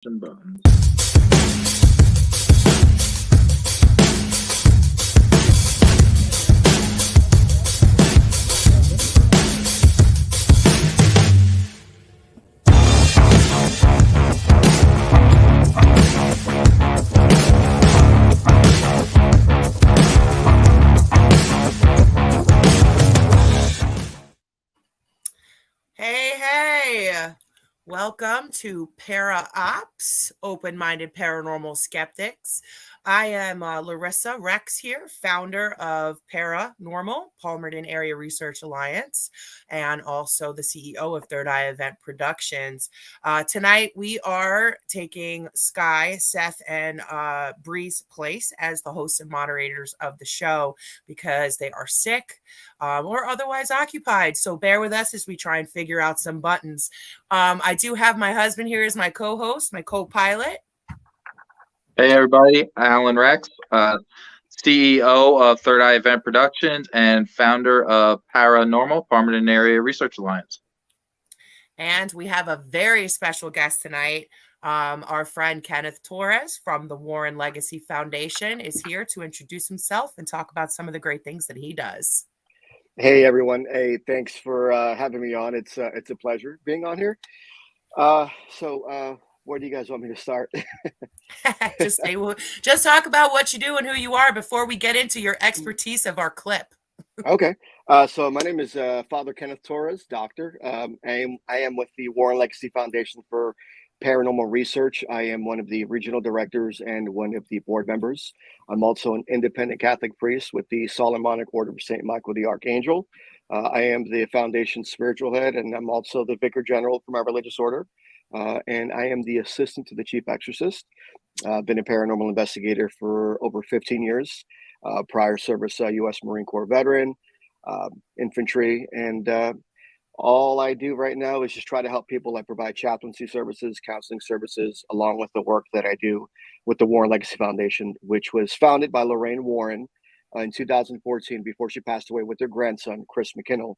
and buttons. Hey, welcome to Para-Ops, Open-Minded Paranormal Skeptics. I am Larissa Rex here, founder of P.A.R.A.Normal, Palmerton Area Research Alliance, and also the CEO of Third Eye Event Productions. Tonight, we are taking Sky, Seth, and Bree's place as the hosts and moderators of the show because they are sick or otherwise occupied. So bear with us as we try and figure out some buttons. I do have my husband here as my co-host, my co-pilot. Hey everybody, Alan Rex, CEO of Third Eye Event Productions and founder of P.A.R.A.Normal, Palmerton Area Research Alliance. And we have a very special guest tonight. Our friend Kenneth Torres from the Warren Legacy Foundation is here to introduce himself and talk about some of the great things that he does. Hey everyone! Hey, thanks for having me on. It's a pleasure being on here. Where do you guys want me to start? Just talk about what you do and who you are before we get into your expertise of our clip. Okay. So my name is Father Kenneth Torres, doctor. I am with the Warren Legacy Foundation for Paranormal Research. I am one of the regional directors and one of the board members. I'm also an independent Catholic priest with the Solomonic Order of St. Michael the Archangel. I am the foundation's spiritual head, and I'm also the vicar general for my religious order. And I am the assistant to the chief exorcist. I've been a paranormal investigator for over 15 years. Prior service, U.S. Marine Corps veteran, infantry, and all I do right now is just try to help people. I provide chaplaincy services, counseling services, along with the work that I do with the Warren Legacy Foundation, which was founded by Lorraine Warren in 2014 before she passed away with her grandson, Chris McKinnell.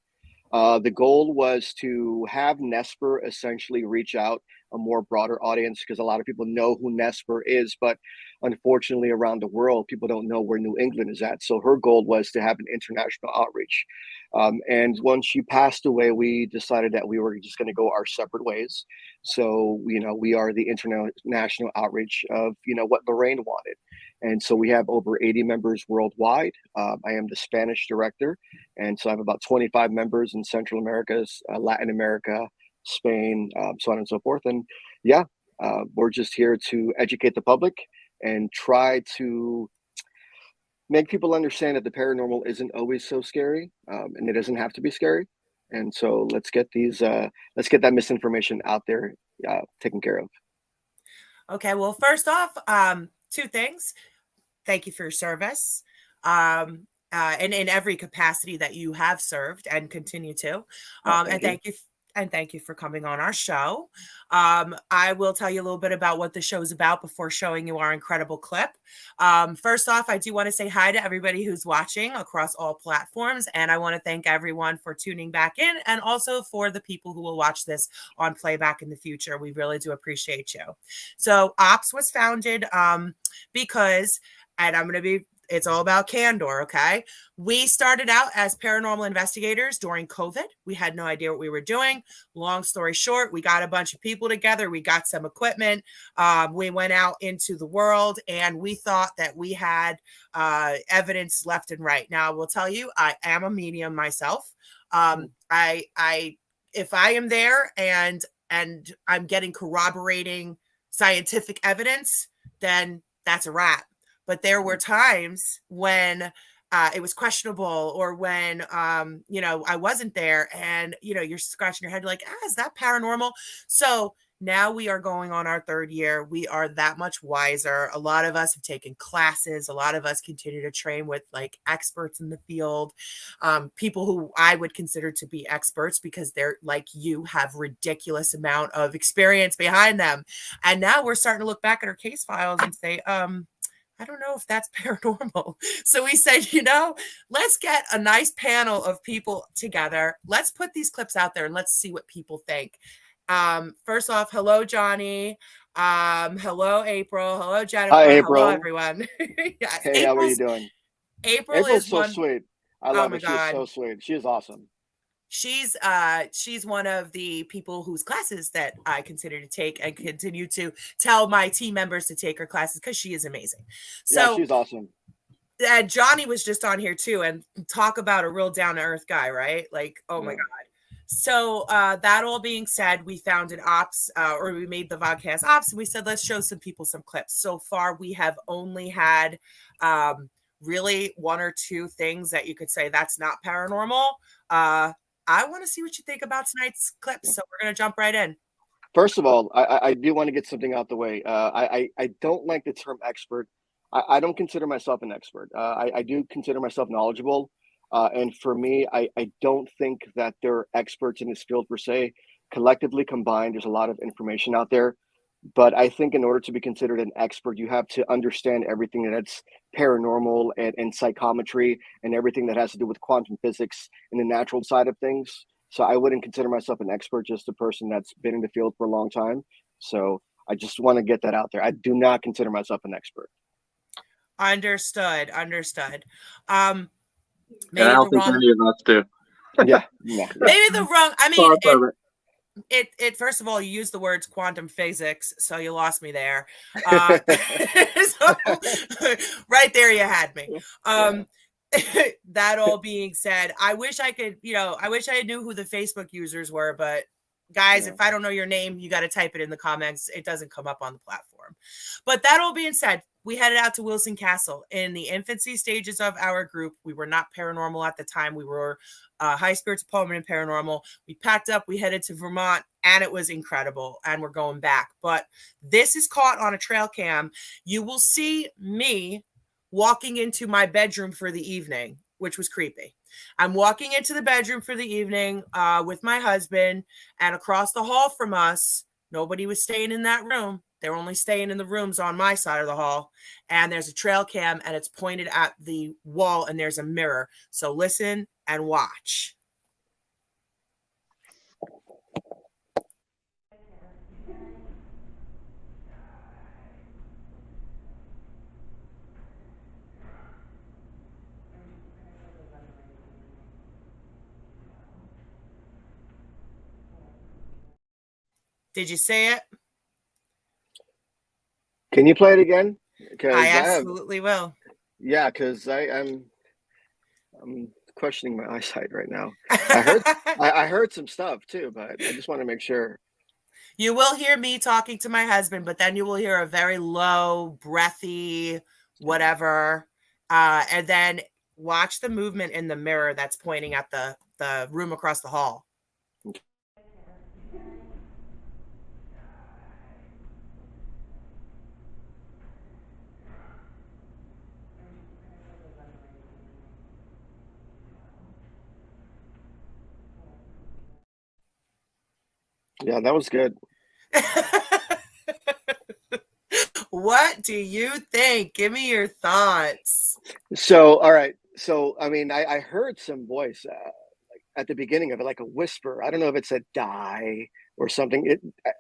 The goal was to have NESPR essentially reach out a more broader audience, because a lot of people know who NESPR is, but unfortunately around the world, people don't know where New England is at. So her goal was to have an international outreach. And once she passed away, we decided that we were just going to go our separate ways. So, we are the international outreach of, what Lorraine wanted. And so we have over 80 members worldwide. I am the Spanish director. And so I have about 25 members in Central America, Latin America, Spain, so on and so forth. And we're just here to educate the public and try to make people understand that the paranormal isn't always so scary, and it doesn't have to be scary. And so let's get that misinformation out there taken care of. Okay, well, first off, two things. Thank you for your service, and in every capacity that you have served and continue to. And thank you for coming on our show. I will tell you a little bit about what the show's about before showing you our incredible clip. First off, I do want to say hi to everybody who's watching across all platforms, and I want to thank everyone for tuning back in, and also for the people who will watch this on playback in the future. We really do appreciate you. So OPS was founded because, and it's all about candor, okay? We started out as paranormal investigators during COVID. We had no idea what we were doing. Long story short, we got a bunch of people together. We got some equipment. We went out into the world, and we thought that we had evidence left and right. Now, I will tell you, I am a medium myself. If I am there and I'm getting corroborating scientific evidence, then that's a wrap. But there were times when it was questionable, or when, I wasn't there, and, you're scratching your head like, is that paranormal? So now we are going on our third year. We are that much wiser. A lot of us have taken classes. A lot of us continue to train with experts in the field, people who I would consider to be experts because they're like you, have ridiculous amount of experience behind them. And now we're starting to look back at our case files and say, I don't know if that's paranormal. So we said, let's get a nice panel of people together. Let's put these clips out there and let's see what people think. First off, hello, Johnny. Hello, April. Hello, Hi, Jennifer. Hello, April. everyone. Yes, Hey, how are you doing? April April's is so one. sweet. I Oh love my her. She is God. so sweet. She is awesome. She's one of the people whose classes that I consider to take and continue to tell my team members to take her classes because she is amazing. Yeah, So she's awesome. Johnny was just on here too, and talk about a real down to earth guy, right? Like, oh my Yeah. God. So that all being said, we found an ops, or we made the vodcast ops, and we said let's show some people some clips. So far, we have only had really one or two things that you could say that's not paranormal. I want to see what you think about tonight's clips, so we're gonna jump right in. First of all, I do want to get something out the way. I don't like the term expert. I don't consider myself an expert. I do consider myself knowledgeable. And for me, I don't think that they're experts in this field per se. Collectively combined, there's a lot of information out there. But I think in order to be considered an expert, you have to understand everything that's paranormal and psychometry and everything that has to do with quantum physics and the natural side of things. So I wouldn't consider myself an expert, just a person that's been in the field for a long time. So I just want to get that out there. I do not consider myself an expert. Understood. And Maybe I the don't think wrong, any of us do. Yeah, yeah. maybe the wrong. I mean, Far from it. it first of all, you used the words quantum physics, so you lost me there. So right there, you had me. That all being said, I wish I could, I wish I knew who the Facebook users were, but guys, Yeah. if I don't know your name, you got to type it in the comments. It doesn't come up on the platform. But that all being said, we headed out to Wilson Castle in the infancy stages of our group. We were not paranormal at the time. We were high spirits, Palmerton Paranormal. We packed up, we headed to Vermont, and it was incredible. And we're going back. But this is caught on a trail cam. You will see me walking into my bedroom for the evening, which was creepy. I'm walking into the bedroom for the evening with my husband, and across the hall from us, nobody was staying in that room. They were only staying in the rooms on my side of the hall. And there's a trail cam, and it's pointed at the wall, and there's a mirror. So listen and watch. Did you say it? Can you play it again? I Because absolutely will. Yeah, because I'm questioning my eyesight right now. I heard some stuff too, but I just want to make sure. You will hear me talking to my husband, but then you will hear a very low, breathy, whatever. And then watch the movement in the mirror that's pointing at the room across the hall. Yeah, that was good. What do you think? Give me your thoughts. So, all right. So, I mean, I heard some voice like at the beginning of it, like a whisper. I don't know if it said "die" or something.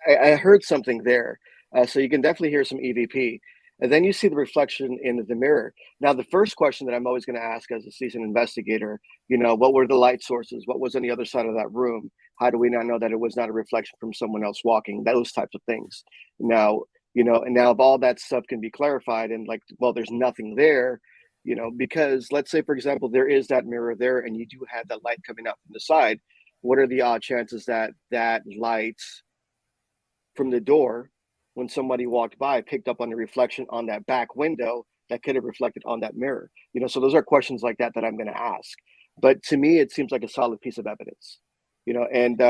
I heard something there. So you can definitely hear some EVP. And then you see the reflection in the mirror. Now, the first question that I'm always going to ask as a seasoned investigator, what were the light sources? What was on the other side of that room? How do we not know that it was not a reflection from someone else walking? Those types of things. Now, and now if all that stuff can be clarified and like, well, there's nothing there, because let's say, for example, there is that mirror there and you do have that light coming out from the side. What are the odd chances that that light from the door, when somebody walked by, picked up on the reflection on that back window that could have reflected on that mirror? So those are questions like that I'm going to ask. But to me, it seems like a solid piece of evidence, and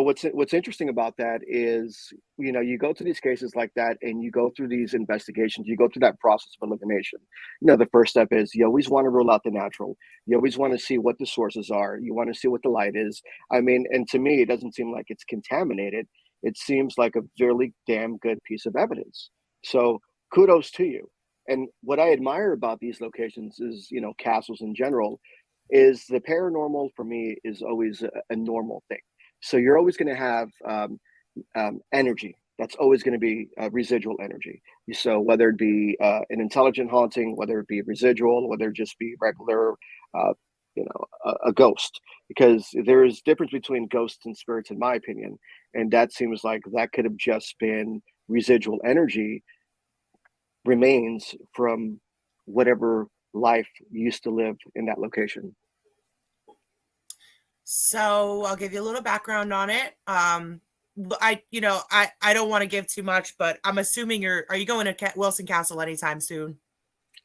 what's interesting about that is, you go to these cases like that and you go through these investigations, you go through that process of elimination. The first step is you always want to rule out the natural. You always want to see what the sources are. You want to see what the light is. I mean, and to me, it doesn't seem like it's contaminated. It seems like a really damn good piece of evidence. So kudos to you. And what I admire about these locations is, castles in general, is the paranormal for me is always a normal thing. So you're always going to have energy. That's always going to be residual energy. So whether it be an intelligent haunting, whether it be residual, whether it just be regular, a ghost, because there is difference between ghosts and spirits, in my opinion, and that seems like that could have just been residual energy remains from whatever life used to live in that location. So I'll give you a little background on it. I don't want to give too much, but I'm assuming are you going to Wilson Castle anytime soon?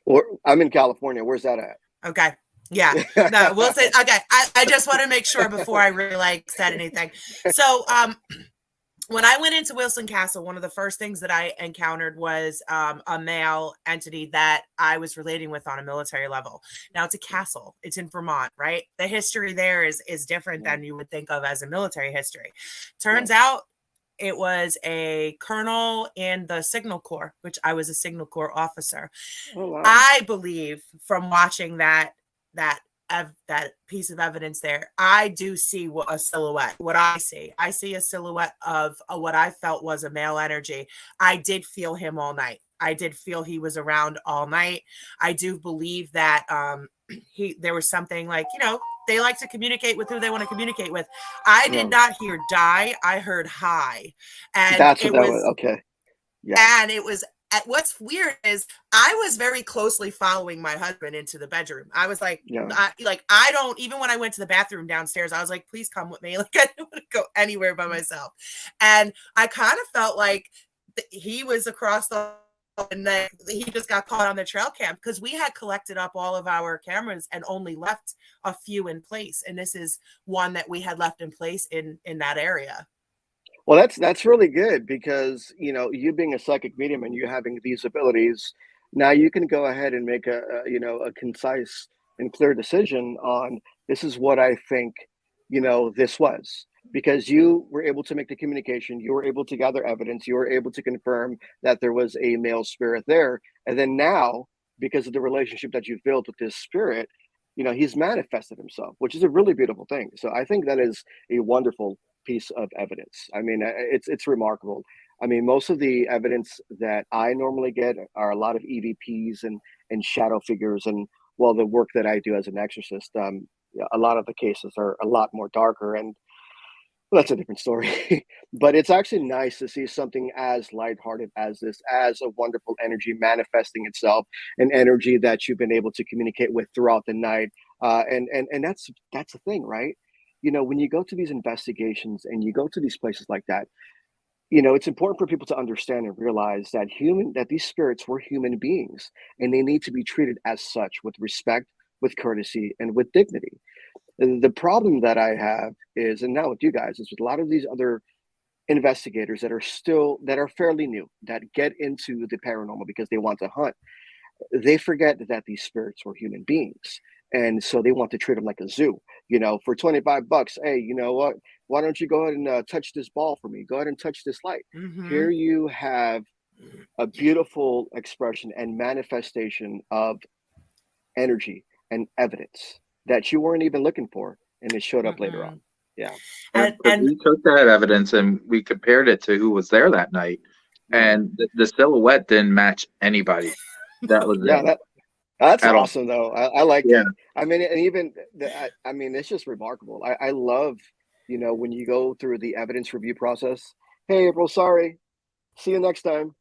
Or I'm in California. Where's that at? Okay. Yeah. No, Wilson. Okay. I just want to make sure before I really said anything. So, when I went into Wilson Castle, one of the first things that I encountered was a male entity that I was relating with on a military level. Now, it's a castle. It's in Vermont, right? The history there is different than you would think of as a military history. Turns out it was a colonel in the Signal Corps, which I was a Signal Corps officer. Oh, wow. I believe from watching that piece of evidence there, I do see a silhouette. What I see a silhouette of what I felt was a male energy. I did feel him all night. I did feel he was around all night. I do believe that there was something like, they like to communicate with who they want to communicate with. I did not hear die. I heard hi. And that's what that was. Okay. Yeah. And it was, what's weird is I was very closely following my husband into the bedroom. I was like, I don't, even when I went to the bathroom downstairs, I was like, please come with me. Like, I don't want to go anywhere by myself. And I kind of felt like he was across the, and then he just got caught on the trail cam because we had collected up all of our cameras and only left a few in place. And this is one that we had left in place in that area. Well, that's really good because, you being a psychic medium and you having these abilities, now you can go ahead and make a concise and clear decision on this is what I think, this was, because you were able to make the communication, you were able to gather evidence, you were able to confirm that there was a male spirit there. And then now, because of the relationship that you've built with this spirit, he's manifested himself, which is a really beautiful thing. So I think that is a wonderful piece of evidence. I mean, it's remarkable. I mean, most of the evidence that I normally get are a lot of EVPs and shadow figures, and the work that I do as an exorcist, a lot of the cases are a lot more darker, and that's a different story. But it's actually nice to see something as lighthearted as this, as a wonderful energy manifesting itself, an energy that you've been able to communicate with throughout the night, and that's the thing, right? When you go to these investigations and you go to these places like that, it's important for people to understand and realize that these spirits were human beings, and they need to be treated as such, with respect, with courtesy, and with dignity. The problem that I have is, and now with you guys, is with a lot of these other investigators that are fairly new, that get into the paranormal because they want to hunt. They forget that these spirits were human beings. And so they want to treat them like a zoo, for $25. Hey, you know what? Why don't you go ahead and touch this ball for me? Go ahead and touch this light. Mm-hmm. Here you have a beautiful expression and manifestation of energy and evidence that you weren't even looking for, and it showed up later on. Yeah. And we took that evidence and we compared it to who was there that night, and the silhouette didn't match anybody. That was That's awesome, though. I like that. I mean, and even it's just remarkable. I love, when you go through the evidence review process. Hey, April, sorry. See you next time.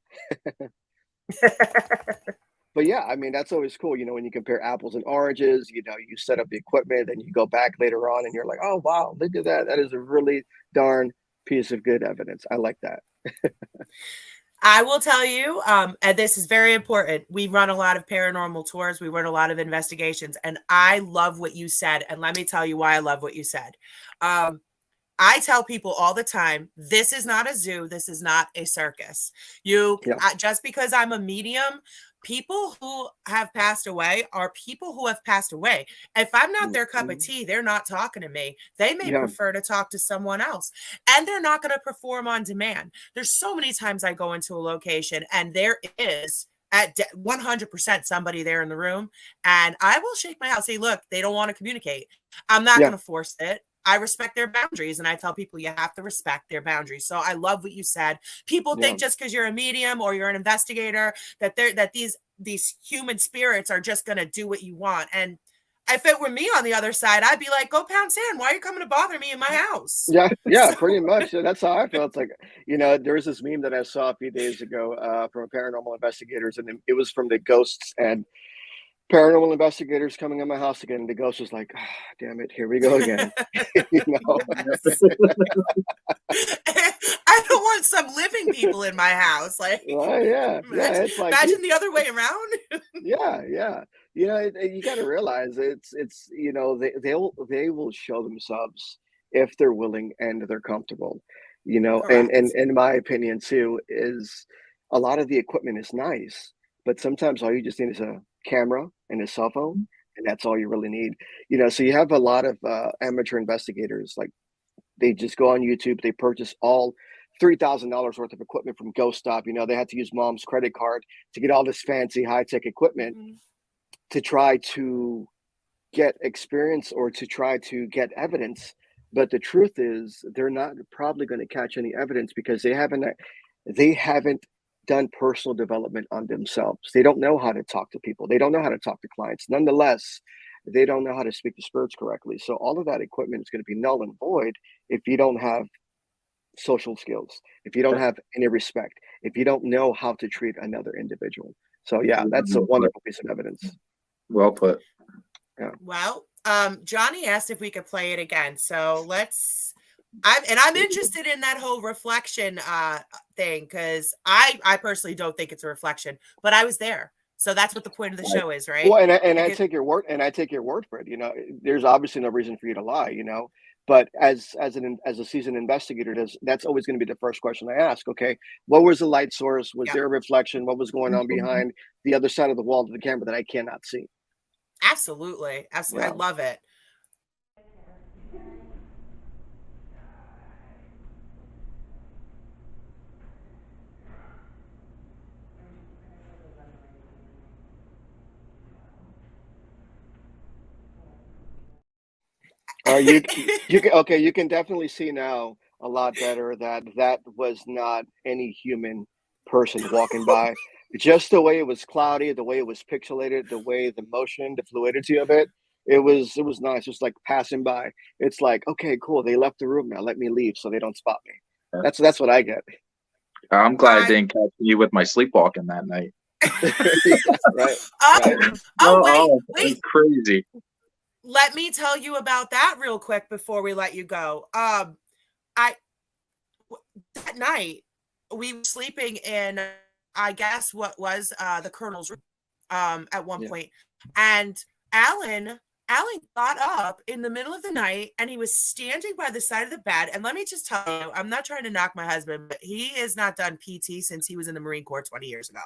But yeah, I mean, that's always cool. When you compare apples and oranges, you set up the equipment, and you go back later on and you're like, oh, wow, look at that. That is a really darn piece of good evidence. I like that. I will tell you, and this is very important. We run a lot of paranormal tours. We run a lot of investigations, and I love what you said. And let me tell you why I love what you said. I tell people all the time, this is not a zoo. This is not a circus. Just because I'm a medium, people who have passed away are people who have passed away. If I'm not their cup of tea, they're not talking to me. They may prefer to talk to someone else, and they're not going to perform on demand. There's so many times I go into a location and there is at 100% somebody there in the room, and I will shake my head, say, look, they don't want to communicate. I'm not going to force it. I respect their boundaries, and I tell people you have to respect their boundaries. So I love what you said. People think just because you're a medium or you're an investigator that these human spirits are just going to do what you want. And if it were me on the other side, I'd be like, go pound sand. Why are you coming to bother me in my house? Yeah, so, pretty much. That's how I feel. It's like, there was this meme that I saw a few days ago from paranormal investigators, and it was from the ghosts and paranormal investigators coming in my house again. And the ghost was like, oh, damn it, here we go again. I don't want some living people in my house. Like, it's like, imagine the other way around. yeah. You got to realize it's they will show themselves if they're willing and they're comfortable, and in my opinion too, is a lot of the equipment is nice, but sometimes all you just need is a camera and a cell phone, and that's all you really need. So you have a lot of amateur investigators, like they just go on YouTube, they purchase all $3,000 worth of equipment from Ghost Stop. They had to use mom's credit card to get all this fancy high-tech equipment to try to get experience or to try to get evidence. But the truth is, they're not probably going to catch any evidence because they haven't done personal development on themselves. They don't know how to talk to people. They don't know how to talk to clients. Nonetheless, they don't know how to speak to spirits correctly. So all of that equipment is going to be null and void if you don't have social skills, if you don't have any respect, if you don't know how to treat another individual. So yeah, that's a wonderful piece of evidence. Well put. Yeah. Well, Johnny asked if we could play it again. So I'm interested in that whole reflection thing, because I personally don't think it's a reflection, but I was there. So that's what the point of the show is, right? Well, I take your word, for it. There's obviously no reason for you to lie, But as a seasoned investigator, that's always going to be the first question I ask. Okay, what was the light source? Was there a reflection? What was going on behind the other side of the wall of the camera that I cannot see? Absolutely. Yeah. I love it. You can definitely see now a lot better that was not any human person walking by. Just the way it was cloudy, the way it was pixelated, the way the motion, the fluidity of it, it was nice. Just like passing by. It's like, okay, cool. They left the room now. Let me leave so they don't spot me. That's what I get. I'm glad I didn't catch you with my sleepwalking that night. Right. Wait. Crazy. Let me tell you about that real quick before we let you go. That night we were sleeping in, I guess, what was the colonel's room at one point, and Alan got up in the middle of the night and he was standing by the side of the bed. And let me just tell you, I'm not trying to knock my husband, but he has not done PT since he was in the Marine Corps 20 years ago.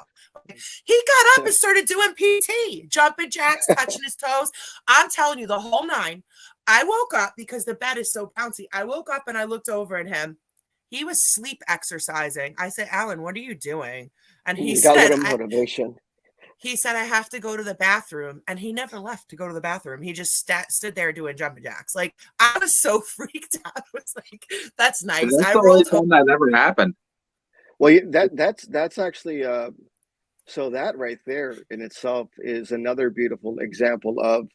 He got up and started doing PT, jumping jacks, touching his toes. I'm telling you, the whole nine. I woke up because the bed is so bouncy. I woke up and I looked over at him. He was sleep exercising. I said, Alan, what are you doing? And he said, got a little motivation. He said, I have to go to the bathroom. And he never left to go to the bathroom. He just stood there doing jumping jacks. Like, I was so freaked out. I was like, that's nice. That's the only time that ever happened. Well, that's actually, so that right there in itself is another beautiful example of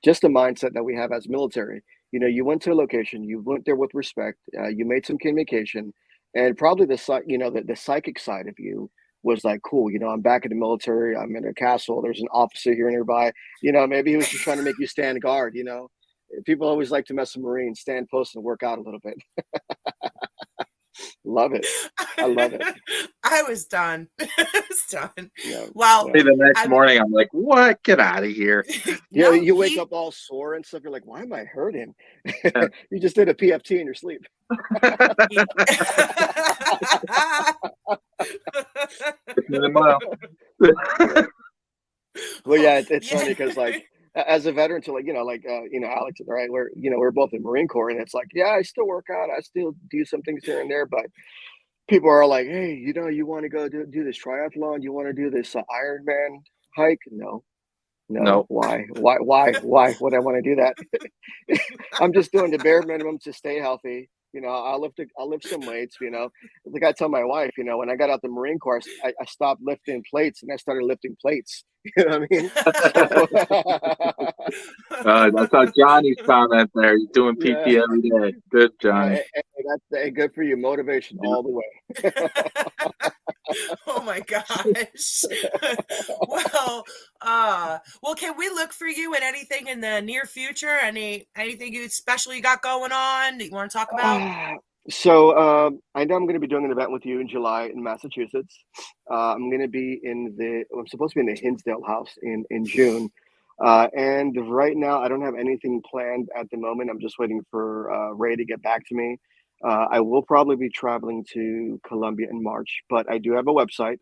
just the mindset that we have as military. You went to a location, you went there with respect, you made some communication, and probably the psychic side of you was like, cool, I'm back in the military, I'm in a castle, there's an officer here nearby, maybe he was just trying to make you stand guard. People always like to mess with Marines, stand post and work out a little bit. Love it. I love it. I was done. I was done. Yeah, well, the next morning, I'm like, what? Get out of here. You wake up all sore and stuff. You're like, why am I hurting? You just did a PFT in your sleep. Well, yeah, it's funny because like as a veteran to Alex, right? We're both in Marine Corps, and it's like, yeah, I still work out, I still do some things here and there, but people are like, hey, you want to go do this triathlon? You want to do this Ironman hike? No, No. Why would I want to do that? I'm just doing the bare minimum to stay healthy. I'll lift some weights. Like I tell my wife, when I got out the Marine Corps, I stopped lifting plates and I started lifting plates. You know what I mean? That's how Johnny's comment there. He's doing PT Yeah. every day. Good, Johnny. That's good for you. Motivation all the way. Oh my gosh. Well, can we look for you in anything in the near future? Anything you especially got going on that you want to talk about? So I know I'm going to be doing an event with you in July in Massachusetts. I'm going to be I'm supposed to be in the Hinsdale House in June. And right now, I don't have anything planned at the moment. I'm just waiting for Ray to get back to me. I will probably be traveling to Colombia in March, but I do have a website,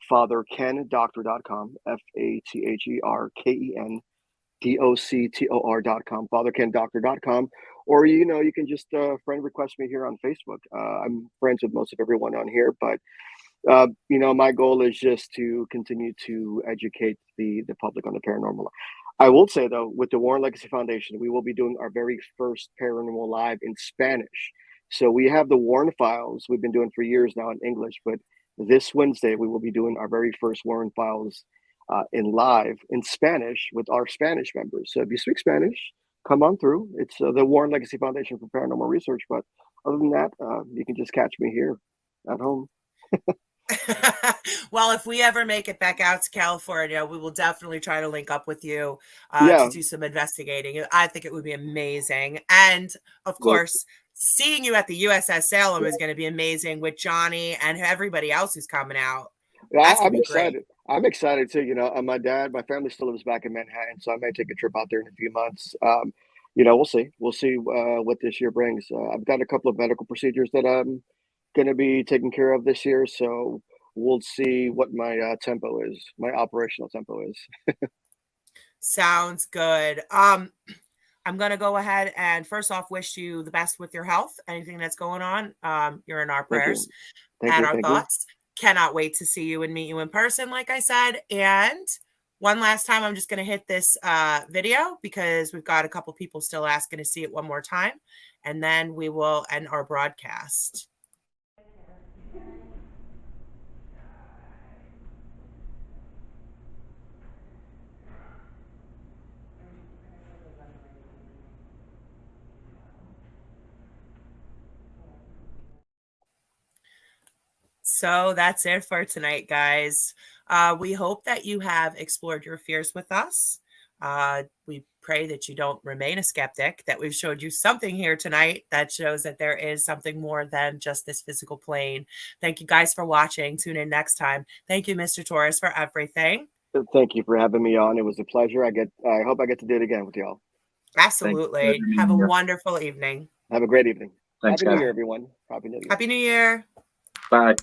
fatherkendoctor.com, FATHERKENDOCTOR.com, fatherkendoctor.com. Or, you can just friend request me here on Facebook. I'm friends with most of everyone on here, but my goal is just to continue to educate the public on the paranormal. I will say, though, with the Warren Legacy Foundation, we will be doing our very first paranormal live in Spanish. So we have the Warren Files we've been doing for years now in English, but this Wednesday we will be doing our very first Warren Files in live in Spanish with our Spanish members. So if you speak Spanish, come on through. It's the Warren Legacy Foundation for Paranormal Research. But other than that, you can just catch me here at home. Well, if we ever make it back out to California, we will definitely try to link up with you to do some investigating. I think it would be amazing. And of course, seeing you at the USS Salem is going to be amazing with Johnny and everybody else who's coming out. Yeah, I'm excited. I'm excited too. My family still lives back in Manhattan, so I may take a trip out there in a few months. We'll see. We'll see what this year brings. I've got a couple of medical procedures that I'm going to be taking care of this year, so we'll see what my tempo is, my operational tempo is. Sounds good. I'm going to go ahead and first off wish you the best with your health. Anything that's going on, you're in our prayers and our thoughts. Cannot wait to see you and meet you in person, like I said. And one last time, I'm just going to hit this video because we've got a couple people still asking to see it one more time. And then we will end our broadcast. So that's it for tonight, guys. We hope that you have explored your fears with us. We pray that you don't remain a skeptic, that we've showed you something here tonight that shows that there is something more than just this physical plane. Thank you guys for watching. Tune in next time. Thank you, Mr. Torres, for everything. Thank you for having me on. It was a pleasure. I hope I get to do it again with y'all. Absolutely. Have a wonderful evening. Have a great evening. Thanks, Happy New Year, everyone. Happy New Year. Happy New Year. Bye.